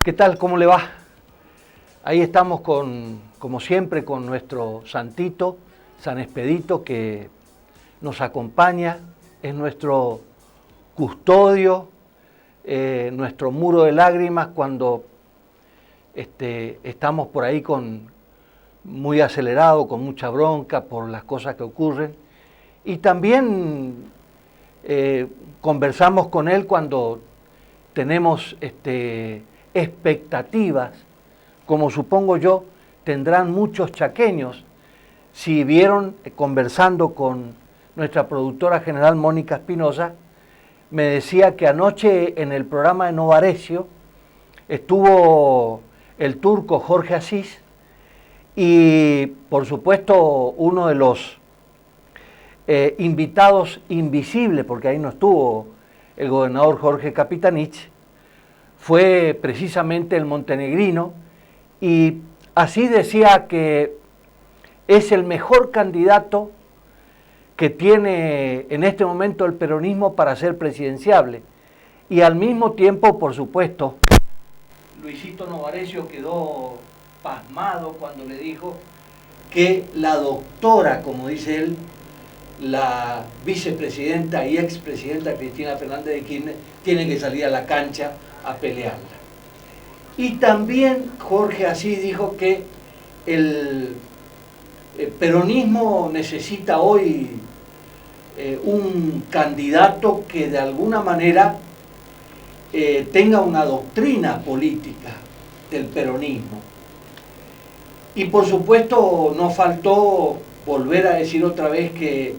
¿Qué tal? ¿Cómo le va? Ahí estamos como siempre, con nuestro santito, San Expedito, que nos acompaña, es nuestro custodio, nuestro muro de lágrimas cuando estamos por ahí muy acelerado, con mucha bronca por las cosas que ocurren. Y también conversamos con él cuando tenemos expectativas, como supongo yo tendrán muchos chaqueños. Si vieron, conversando con nuestra productora general Mónica Espinosa, me decía que anoche en el programa de Novarecio estuvo el turco Jorge Asís y por supuesto uno de los invitados invisibles, porque ahí no estuvo el gobernador Jorge Capitanich, fue precisamente el montenegrino, y así decía que es el mejor candidato que tiene en este momento el peronismo para ser presidenciable. Y al mismo tiempo, por supuesto, Luisito Novarecio quedó pasmado cuando le dijo que la doctora, como dice él, la vicepresidenta y expresidenta Cristina Fernández de Kirchner, tiene que salir a la cancha a pelearla. Y también Jorge Asís dijo que el peronismo necesita hoy un candidato que de alguna manera tenga una doctrina política del peronismo. Y por supuesto no faltó volver a decir otra vez que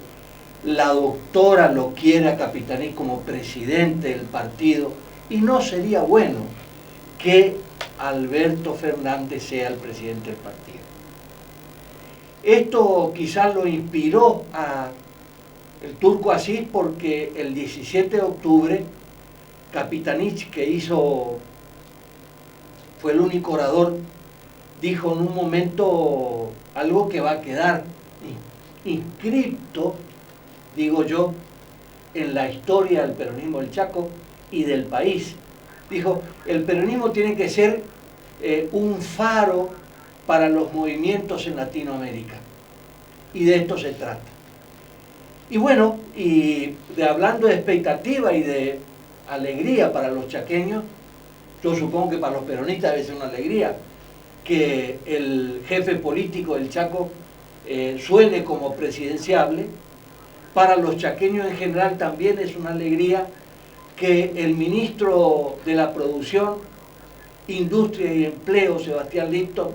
la doctora lo quiere a Capitanich como presidente del partido, y no sería bueno que Alberto Fernández sea el presidente del partido. Esto quizás lo inspiró a el turco Asís, porque el 17 de octubre Capitanich, que fue el único orador, dijo en un momento algo que va a quedar inscripto, digo yo, en la historia del peronismo del Chaco y del país. Dijo, el peronismo tiene que ser un faro para los movimientos en Latinoamérica. Y de esto se trata. Y bueno, hablando de expectativa y de alegría para los chaqueños, yo supongo que para los peronistas debe ser una alegría que el jefe político del Chaco suene como presidenciable. Para los chaqueños en general también es una alegría que el ministro de la Producción, Industria y Empleo, Sebastián Lipton,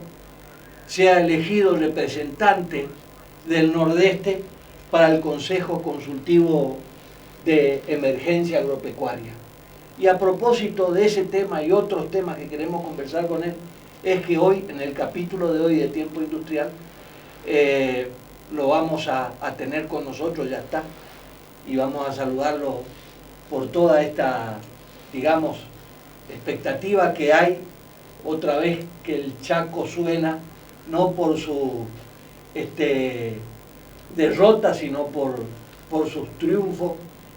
sea elegido representante del Nordeste para el Consejo Consultivo de Emergencia Agropecuaria. Y a propósito de ese tema y otros temas que queremos conversar con él, es que hoy, en el capítulo de hoy de Tiempo Industrial, lo vamos a tener con nosotros, ya está, y vamos a saludarlo por toda esta, digamos, expectativa que hay, otra vez que el Chaco suena, no por su derrota, sino por sus triunfos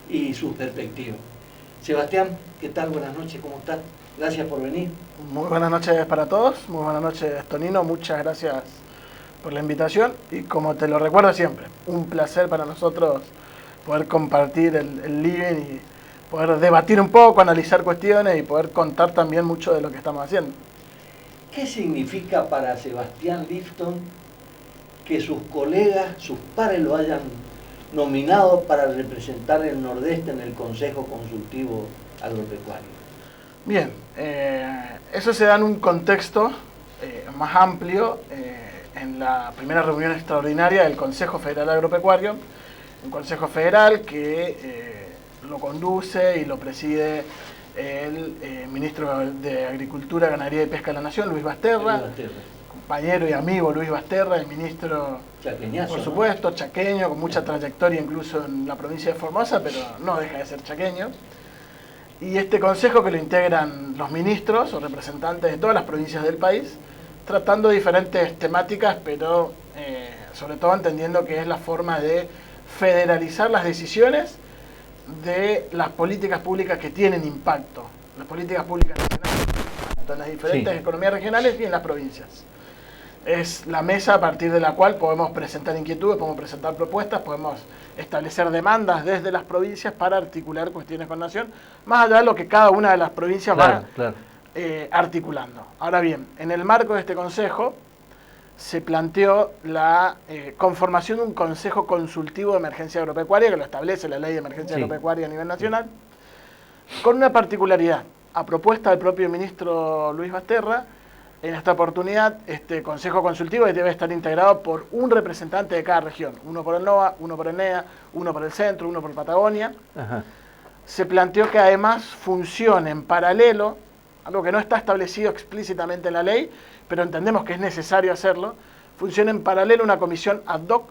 y sus perspectivas. Sebastián, ¿qué tal? Buenas noches, ¿cómo estás? Gracias por venir. Muy buenas noches para todos, muy buenas noches Tonino, muchas gracias por la invitación y como te lo recuerdo siempre, un placer para nosotros poder compartir el living y poder debatir un poco, analizar cuestiones y poder contar también mucho de lo que estamos haciendo. ¿Qué significa para Sebastián Lipton que sus colegas, sus pares lo hayan nominado para representar el Nordeste en el Consejo Consultivo Agropecuario? Bien, eso se da en un contexto más amplio, en la primera reunión extraordinaria del Consejo Federal Agropecuario, un Consejo Federal que lo conduce y lo preside el ministro de Agricultura, Ganadería y Pesca de la Nación, Luis Basterra, compañero y amigo Luis Basterra, el ministro, chaqueñazo, por supuesto, ¿no? Chaqueño, con mucha trayectoria incluso en la provincia de Formosa, pero no deja de ser chaqueño. Y este consejo que lo integran los ministros o representantes de todas las provincias del país, tratando diferentes temáticas, pero sobre todo entendiendo que es la forma de federalizar las decisiones de las políticas públicas que tienen impacto, las políticas públicas nacionales tanto en las diferentes Sí. economías regionales y en las provincias. Es la mesa a partir de la cual podemos presentar inquietudes, podemos presentar propuestas, podemos establecer demandas desde las provincias para articular cuestiones con Nación, más allá de lo que cada una de las provincias Claro, va claro. articulando. Ahora bien, en el marco de este consejo se planteó la conformación de un consejo consultivo de emergencia agropecuaria, que lo establece la ley de emergencia Sí. agropecuaria a nivel nacional, con una particularidad. A propuesta del propio ministro Luis Basterra, en esta oportunidad, este consejo consultivo debe estar integrado por un representante de cada región, uno por el NOA, uno por el NEA, uno por el centro, uno por Patagonia. Ajá. Se planteó que además funcione en paralelo, algo que no está establecido explícitamente en la ley, pero entendemos que es necesario hacerlo, funcione en paralelo una comisión ad hoc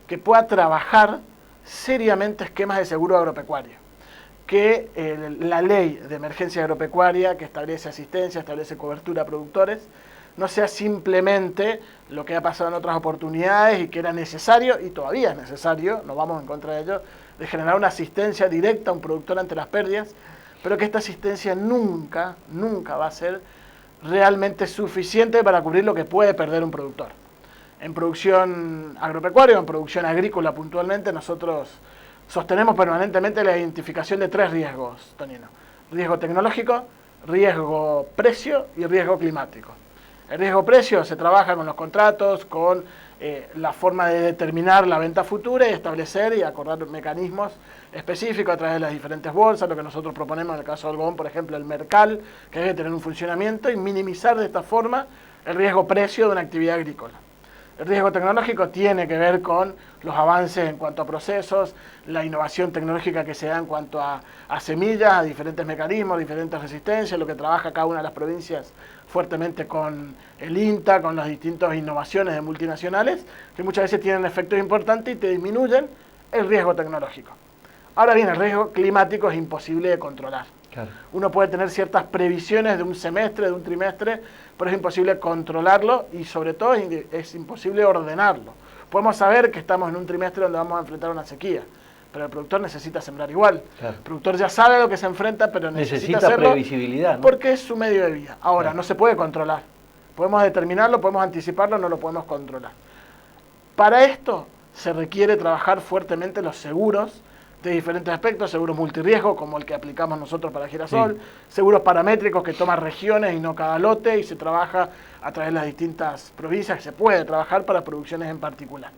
que pueda trabajar seriamente esquemas de seguro agropecuario. Que la ley de emergencia agropecuaria, que establece asistencia, establece cobertura a productores, no sea simplemente lo que ha pasado en otras oportunidades y que era necesario, y todavía es necesario, no vamos en contra de ello, de generar una asistencia directa a un productor ante las pérdidas, pero que esta asistencia nunca va a ser realmente suficiente para cubrir lo que puede perder un productor. En producción agropecuaria o en producción agrícola puntualmente, nosotros sostenemos permanentemente la identificación de 3 riesgos, Tonino. Riesgo tecnológico, riesgo precio y riesgo climático. El riesgo precio se trabaja con los contratos, con la forma de determinar la venta futura y establecer y acordar mecanismos específicos a través de las diferentes bolsas, lo que nosotros proponemos en el caso del algodón, por ejemplo, el Mercal, que debe tener un funcionamiento y minimizar de esta forma el riesgo precio de una actividad agrícola. El riesgo tecnológico tiene que ver con los avances en cuanto a procesos, la innovación tecnológica que se da en cuanto a semillas, a diferentes mecanismos, diferentes resistencias, lo que trabaja cada una de las provincias fuertemente con el INTA, con las distintas innovaciones de multinacionales, que muchas veces tienen efectos importantes y te disminuyen el riesgo tecnológico. Ahora bien, el riesgo climático es imposible de controlar. Claro. Uno puede tener ciertas previsiones de un semestre, de un trimestre, pero es imposible controlarlo y sobre todo es imposible ordenarlo. Podemos saber que estamos en un trimestre donde vamos a enfrentar una sequía, pero el productor necesita sembrar igual. Claro. El productor ya sabe a lo que se enfrenta, pero necesita hacerlo previsibilidad, ¿no? porque es su medio de vida. Ahora, Claro. no se puede controlar. Podemos determinarlo, podemos anticiparlo, no lo podemos controlar. Para esto se requiere trabajar fuertemente los seguros de diferentes aspectos, seguros multirriesgo, como el que aplicamos nosotros para girasol, Sí. seguros paramétricos que toman regiones y no cada lote, y se trabaja a través de las distintas provincias, que se puede trabajar para producciones en particular.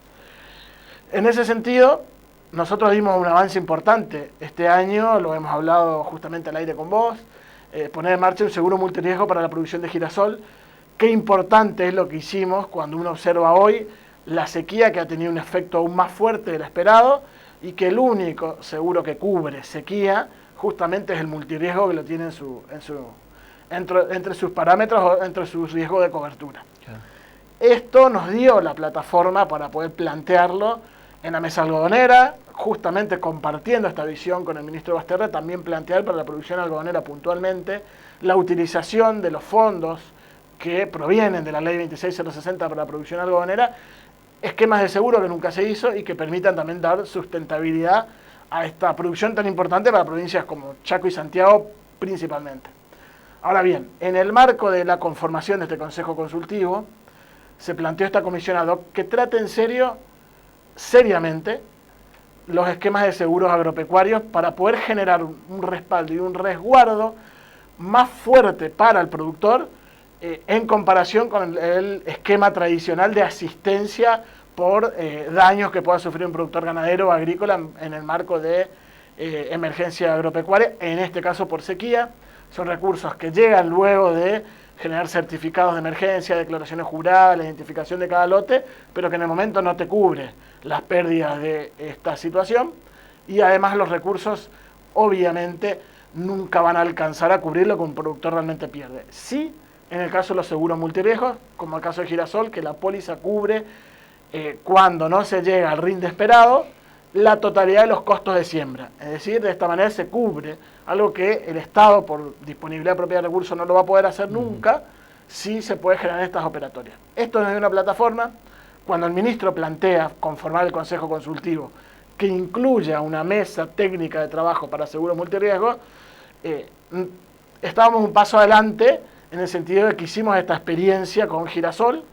En ese sentido, nosotros dimos un avance importante este año, lo hemos hablado justamente al aire con vos, poner en marcha un seguro multirriesgo para la producción de girasol. Qué importante es lo que hicimos cuando uno observa hoy la sequía, que ha tenido un efecto aún más fuerte del esperado, y que el único seguro que cubre sequía justamente es el multirriesgo, que lo tiene entre sus parámetros o entre sus riesgos de cobertura. Claro. Esto nos dio la plataforma para poder plantearlo en la mesa algodonera, justamente compartiendo esta visión con el ministro Basterra, también plantear para la producción algodonera puntualmente la utilización de los fondos que provienen de la ley 26060 para la producción algodonera, esquemas de seguro que nunca se hizo y que permitan también dar sustentabilidad a esta producción tan importante para provincias como Chaco y Santiago principalmente. Ahora bien, en el marco de la conformación de este Consejo Consultivo, se planteó esta comisión ad hoc que trate en serio, seriamente, los esquemas de seguros agropecuarios para poder generar un respaldo y un resguardo más fuerte para el productor en comparación con el esquema tradicional de asistencia por daños que pueda sufrir un productor ganadero o agrícola en el marco de emergencia agropecuaria, en este caso por sequía. Son recursos que llegan luego de generar certificados de emergencia, declaraciones juradas, la identificación de cada lote, pero que en el momento no te cubre las pérdidas de esta situación, y además los recursos obviamente nunca van a alcanzar a cubrir lo que un productor realmente pierde. Sí, en el caso de los seguros multirriesgos, como el caso de girasol, que la póliza cubre cuando no se llega al RIND esperado, la totalidad de los costos de siembra. Es decir, de esta manera se cubre algo que el Estado, por disponibilidad propia de recursos, no lo va a poder hacer nunca, si se puede generar estas operatorias. Esto no es una plataforma. Cuando el ministro plantea conformar el Consejo Consultivo que incluya una mesa técnica de trabajo para seguros multirriesgos, estábamos un paso adelante en el sentido de que hicimos esta experiencia con girasol,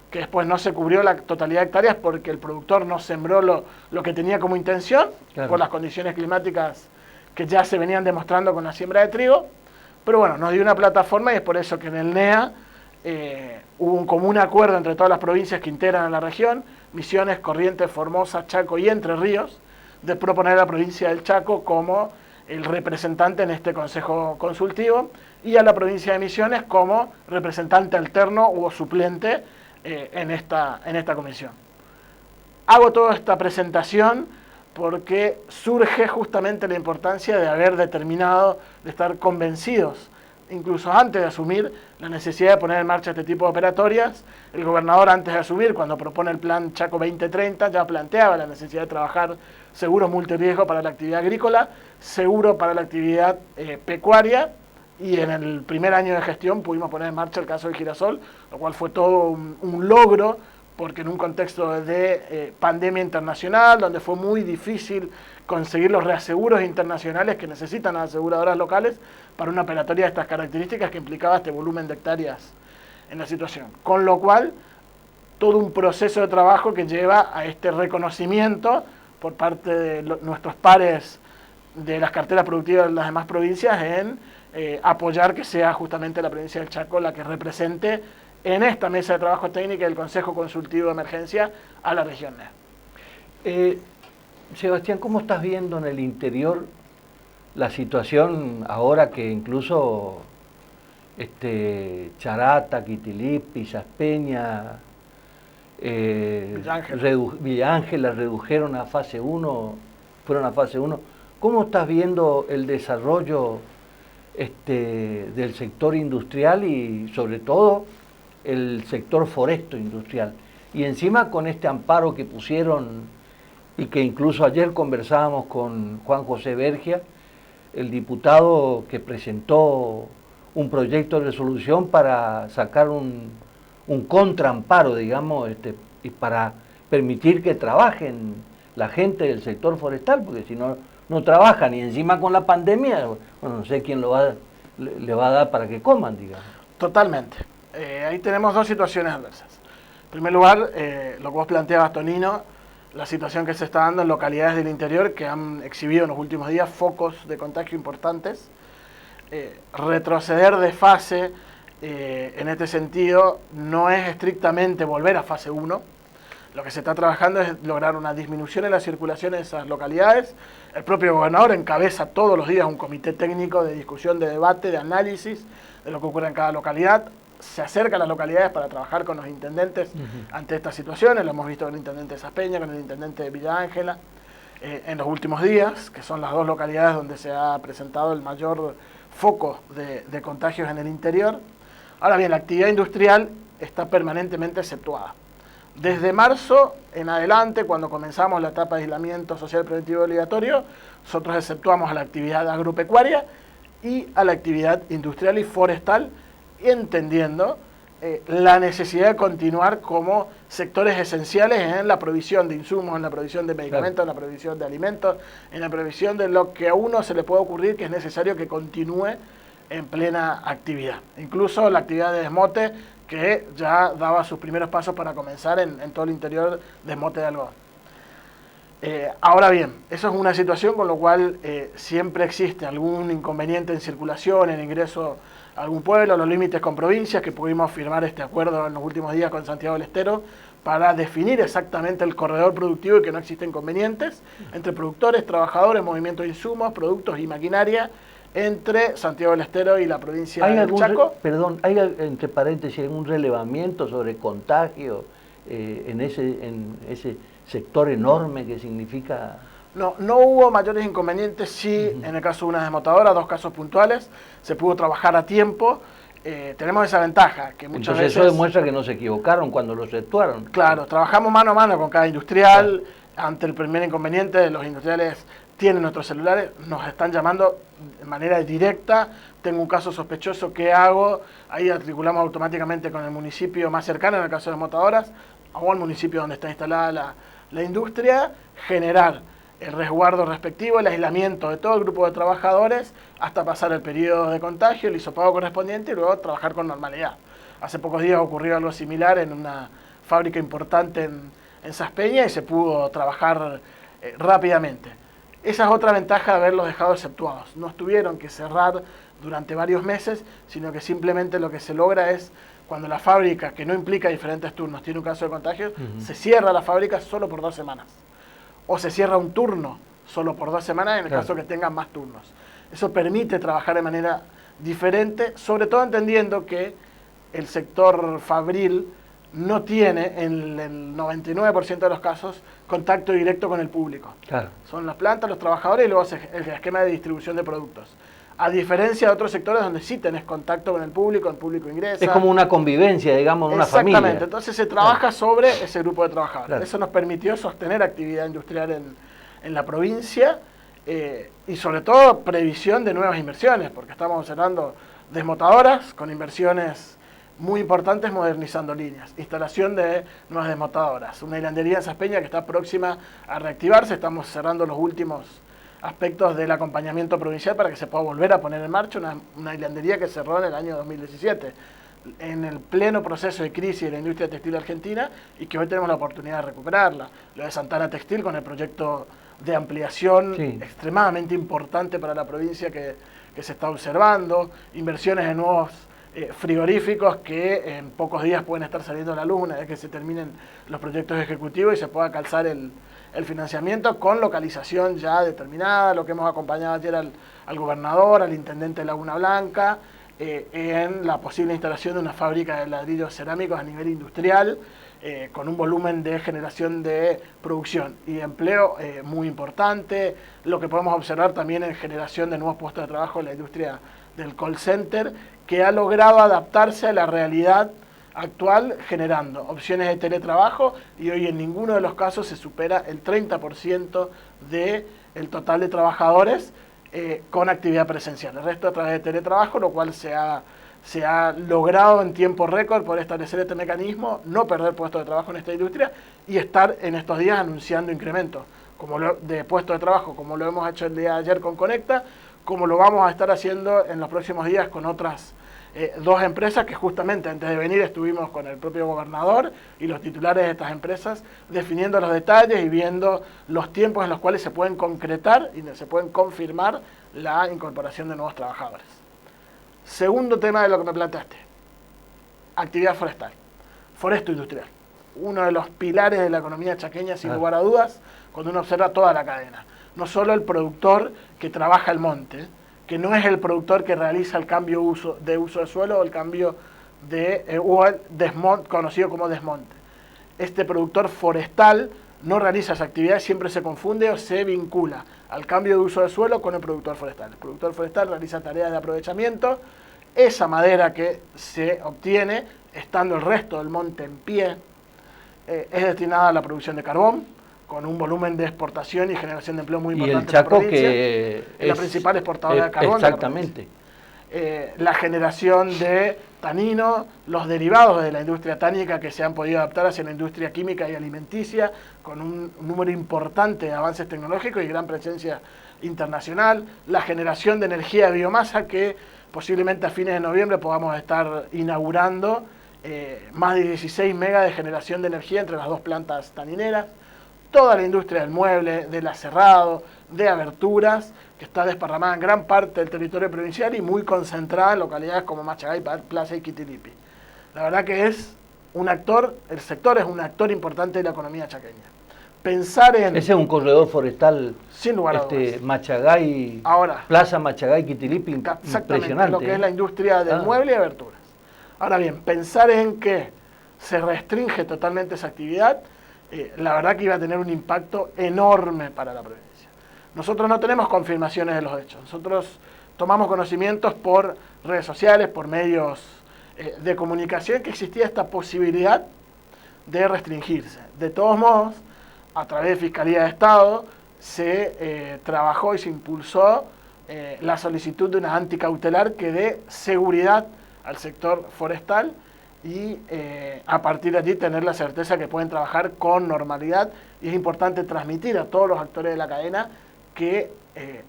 que después no se cubrió la totalidad de hectáreas porque el productor no sembró lo que tenía como intención, Claro. por las condiciones climáticas que ya se venían demostrando con la siembra de trigo. Pero bueno, nos dio una plataforma y es por eso que en el NEA hubo un común acuerdo entre todas las provincias que integran a la región, Misiones, Corrientes, Formosa, Chaco y Entre Ríos, de proponer a la provincia del Chaco como el representante en este consejo consultivo y a la provincia de Misiones como representante alterno o suplente en esta comisión. Hago toda esta presentación porque surge justamente la importancia de haber determinado, de estar convencidos, incluso antes de asumir, la necesidad de poner en marcha este tipo de operatorias. El gobernador, antes de asumir, cuando propone el plan Chaco 2030, ya planteaba la necesidad de trabajar seguros multirriesgo para la actividad agrícola, seguro para la actividad pecuaria, y en el primer año de gestión pudimos poner en marcha el caso del girasol, lo cual fue todo un logro, porque en un contexto de pandemia internacional, donde fue muy difícil conseguir los reaseguros internacionales que necesitan las aseguradoras locales para una operatoria de estas características que implicaba este volumen de hectáreas en la situación. Con lo cual, todo un proceso de trabajo que lleva a este reconocimiento por parte de nuestros pares de las carteras productivas de las demás provincias en apoyar que sea justamente la provincia del Chaco la que represente en esta mesa de trabajo técnica del Consejo Consultivo de Emergencia a la región NEA. Sebastián, ¿cómo estás viendo en el interior la situación ahora que incluso Charata, Quitilipi, Saspeña, Villa Ángela redujeron a fase 1, fueron a fase 1? ¿Cómo estás viendo el desarrollo del sector industrial y sobre todo el sector foresto industrial? Y encima con este amparo que pusieron y que incluso ayer conversábamos con Juan José Bergia, el diputado que presentó un proyecto de resolución para sacar un contraamparo, digamos, y para permitir que trabajen la gente del sector forestal, porque si no, no trabajan, y encima con la pandemia, bueno, no sé quién le va a dar para que coman, digamos. Totalmente. Ahí tenemos dos situaciones adversas. En primer lugar, lo que vos planteabas, Tonino, la situación que se está dando en localidades del interior que han exhibido en los últimos días focos de contagio importantes. Retroceder de fase, en este sentido, no es estrictamente volver a fase 1. Lo que se está trabajando es lograr una disminución en la circulación en esas localidades. El propio gobernador encabeza todos los días un comité técnico de discusión, de debate, de análisis de lo que ocurre en cada localidad. Se acerca a las localidades para trabajar con los intendentes ante estas situaciones. Lo hemos visto con el intendente de Saspeña, con el intendente de Villa Ángela, en los últimos días, que son las dos localidades donde se ha presentado el mayor foco de contagios en el interior. Ahora bien, la actividad industrial está permanentemente exceptuada. Desde marzo en adelante, cuando comenzamos la etapa de aislamiento social preventivo obligatorio, nosotros exceptuamos a la actividad agropecuaria y a la actividad industrial y forestal, entendiendo la necesidad de continuar como sectores esenciales en la provisión de insumos, en la provisión de medicamentos, Claro. en la provisión de alimentos, en la provisión de lo que a uno se le puede ocurrir que es necesario que continúe en plena actividad. Incluso la actividad de desmote, que ya daba sus primeros pasos para comenzar en todo el interior de desmote de algodón. Ahora bien, eso es una situación con lo cual siempre existe algún inconveniente en circulación, en ingreso a algún pueblo, los límites con provincias, que pudimos firmar este acuerdo en los últimos días con Santiago del Estero para definir exactamente el corredor productivo y que no existen inconvenientes entre productores, trabajadores, movimiento de insumos, productos y maquinaria entre Santiago del Estero y la provincia del Chaco. ¿Hay entre paréntesis algún relevamiento sobre contagio en ese sector enorme que significa? No hubo mayores inconvenientes, sí, en el caso de una desmotadora, 2 casos puntuales, se pudo trabajar a tiempo. Tenemos esa ventaja, que muchas Entonces veces... eso demuestra que no se equivocaron cuando lo efectuaron. Claro, trabajamos mano a mano con cada industrial. Ante el primer inconveniente, los industriales tienen nuestros celulares, nos están llamando de manera directa. Tengo un caso sospechoso, ¿qué hago? Ahí articulamos automáticamente con el municipio más cercano, en el caso de desmotadoras, o el municipio donde está instalada la industria, generar el resguardo respectivo, el aislamiento de todo el grupo de trabajadores hasta pasar el periodo de contagio, el hisopado correspondiente y luego trabajar con normalidad. Hace pocos días ocurrió algo similar en una fábrica importante en Saspeña y se pudo trabajar rápidamente. Esa es otra ventaja de haberlos dejado exceptuados. No tuvieron que cerrar durante varios meses, sino que simplemente lo que se logra es, cuando la fábrica, que no implica diferentes turnos, tiene un caso de contagio, se cierra la fábrica solo por 2 semanas. O se cierra un turno solo por 2 semanas en el caso que tengan más turnos. Eso permite trabajar de manera diferente, sobre todo entendiendo que el sector fabril no tiene, en el 99% de los casos, contacto directo con el público. Claro. Son las plantas, los trabajadores y luego el esquema de distribución de productos. A diferencia de otros sectores donde sí tenés contacto con el público ingresa. Es como una convivencia, digamos, una familia. Exactamente, entonces se trabaja sobre ese grupo de trabajadores. Claro. Eso nos permitió sostener actividad industrial en la provincia y sobre todo previsión de nuevas inversiones, porque estamos observando desmotadoras con inversiones muy importantes modernizando líneas, instalación de nuevas desmotadoras, una hilandería en Saspeña que está próxima a reactivarse, estamos cerrando los últimos aspectos del acompañamiento provincial para que se pueda volver a poner en marcha una hilandería que cerró en el año 2017, en el pleno proceso de crisis de la industria textil argentina y que hoy tenemos la oportunidad de recuperarla. Lo de Santana Textil con el proyecto de ampliación extremadamente importante para la provincia que se está observando, inversiones en nuevos frigoríficos que en pocos días pueden estar saliendo a la luz una vez que se terminen los proyectos ejecutivos y se pueda calzar el financiamiento con localización ya determinada, lo que hemos acompañado ayer al gobernador, al intendente de Laguna Blanca, en la posible instalación de una fábrica de ladrillos cerámicos a nivel industrial, con un volumen de generación de producción y empleo muy importante, lo que podemos observar también en generación de nuevos puestos de trabajo en la industria del call center, que ha logrado adaptarse a la realidad actual generando opciones de teletrabajo y hoy en ninguno de los casos se supera el 30% del total de trabajadores con actividad presencial. El resto a través de teletrabajo, lo cual se ha logrado en tiempo récord por establecer este mecanismo, no perder puestos de trabajo en esta industria y estar en estos días anunciando incrementos de puestos de trabajo, como lo hemos hecho el día de ayer con Conecta, como lo vamos a estar haciendo en los próximos días con otras 2 empresas que justamente antes de venir estuvimos con el propio gobernador y los titulares de estas empresas definiendo los detalles y viendo los tiempos en los cuales se pueden concretar y se pueden confirmar la incorporación de nuevos trabajadores. Segundo tema de lo que me planteaste, actividad forestal, foresto industrial. Uno de los pilares de la economía chaqueña, sin lugar a dudas, cuando uno observa toda la cadena. No solo el productor que trabaja el monte, que no es el productor que realiza el cambio de uso de suelo o el cambio o el desmonte, conocido como desmonte. Este productor forestal no realiza esa actividad, siempre se confunde o se vincula al cambio de uso de suelo con el productor forestal. El productor forestal realiza tareas de aprovechamiento, esa madera que se obtiene, estando el resto del monte en pie, es destinada a la producción de carbón, con un volumen de exportación y generación de empleo muy importante. Y el Chaco, en la provincia, que es la principal exportadora de carbón. Exactamente. La generación de tanino, los derivados de la industria tánica que se han podido adaptar hacia la industria química y alimenticia, con un número importante de avances tecnológicos y gran presencia internacional, la generación de energía de biomasa que posiblemente a fines de noviembre podamos estar inaugurando más de 16 megas de generación de energía entre las 2 plantas tanineras, toda la industria del mueble, del aserrado, de aberturas, que está desparramada en gran parte del territorio provincial y muy concentrada en localidades como Machagay, Plaza y Quitilipi. La verdad que es un actor, el sector es un actor importante de la economía chaqueña. Pensar en... Ese es un corredor forestal, sin lugar a dudas. Machagay, ahora, Plaza Machagay, Quitilipi, impresionante. Lo que es la industria del mueble y aberturas. Ahora bien, pensar en que se restringe totalmente esa actividad, la verdad que iba a tener un impacto enorme para la provincia. Nosotros no tenemos confirmaciones de los hechos. Nosotros tomamos conocimientos por redes sociales, por medios de comunicación, que existía esta posibilidad de restringirse. De todos modos, a través de Fiscalía de Estado, se trabajó y se impulsó la solicitud de una anticautelar que dé seguridad al sector forestal y a partir de allí tener la certeza que pueden trabajar con normalidad. Y es importante transmitir a todos los actores de la cadena que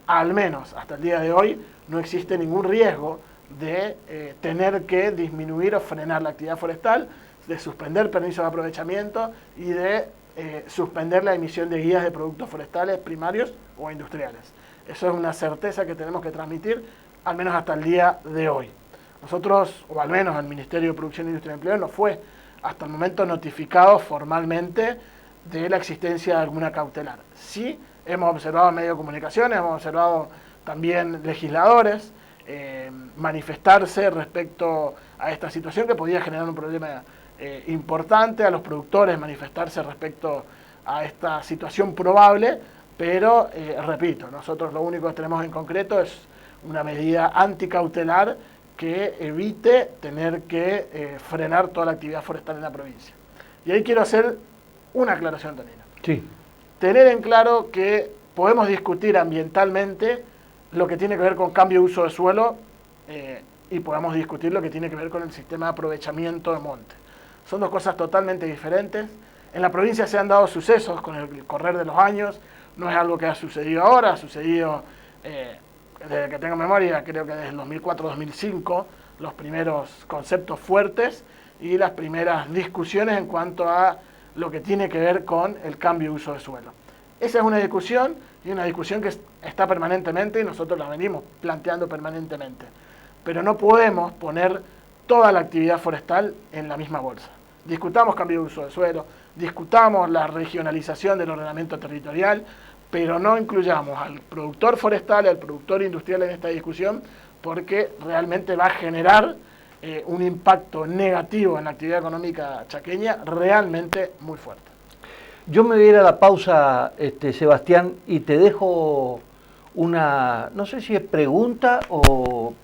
al menos hasta el día de hoy no existe ningún riesgo de tener que disminuir o frenar la actividad forestal, de suspender permisos de aprovechamiento y de suspender la emisión de guías de productos forestales primarios o industriales. Eso es una certeza que tenemos que transmitir, al menos hasta el día de hoy. Nosotros, o al menos el Ministerio de Producción, Industria y Empleo, no fue hasta el momento notificado formalmente de la existencia de alguna cautelar. Sí, hemos observado medios de comunicación, hemos observado también legisladores manifestarse respecto a esta situación que podía generar un problema importante, a los productores manifestarse respecto a esta situación probable, pero repito, nosotros lo único que tenemos en concreto es una medida anticautelar que evite tener que frenar toda la actividad forestal en la provincia. Y ahí quiero hacer una aclaración, Tonino. Sí. Tener en claro que podemos discutir ambientalmente lo que tiene que ver con cambio de uso de suelo y podemos discutir lo que tiene que ver con el sistema de aprovechamiento de monte. Son dos cosas totalmente diferentes. En la provincia se han dado sucesos con el correr de los años, no es algo que ha sucedido ahora, ha sucedido desde que tengo memoria, creo que desde el 2004-2005, los primeros conceptos fuertes y las primeras discusiones en cuanto a lo que tiene que ver con el cambio de uso de suelo. Esa es una discusión y una discusión que está permanentemente y nosotros la venimos planteando permanentemente. Pero no podemos poner toda la actividad forestal en la misma bolsa. Discutamos cambio de uso de suelo, discutamos la regionalización del ordenamiento territorial, pero no incluyamos al productor forestal y al productor industrial en esta discusión porque realmente va a generar un impacto negativo en la actividad económica chaqueña realmente muy fuerte. Yo me voy a ir a la pausa, Sebastián, y te dejo una, no sé si es pregunta o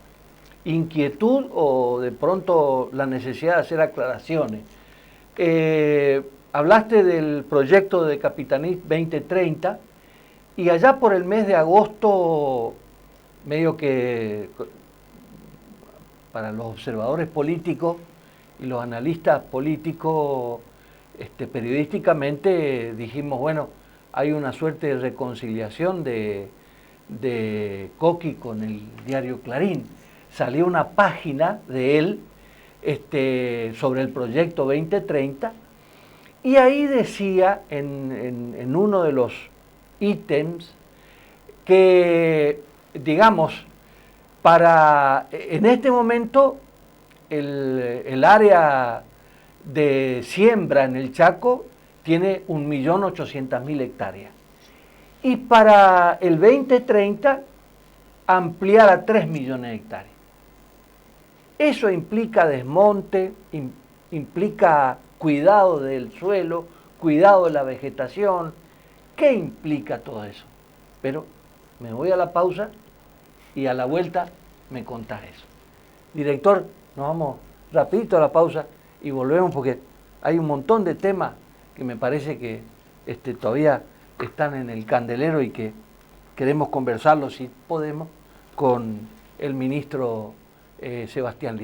inquietud o de pronto la necesidad de hacer aclaraciones. Hablaste del proyecto de Capitanich 2030 y allá por el mes de agosto, medio que para los observadores políticos y los analistas políticos, periodísticamente dijimos, bueno, hay una suerte de reconciliación de Coqui con el diario Clarín. Salió una página de él sobre el proyecto 2030 y ahí decía en uno de los ítems que, digamos, en este momento el área de siembra en el Chaco tiene 1.800.000 hectáreas y para el 2030 ampliar a 3 millones de hectáreas. Eso implica desmonte, implica cuidado del suelo, cuidado de la vegetación. ¿Qué implica todo eso? Pero me voy a la pausa y a la vuelta me contás eso. Director, nos vamos rapidito a la pausa y volvemos porque hay un montón de temas que me parece que todavía están en el candelero y que queremos conversarlo, si podemos, con el ministro Sebastián Lima.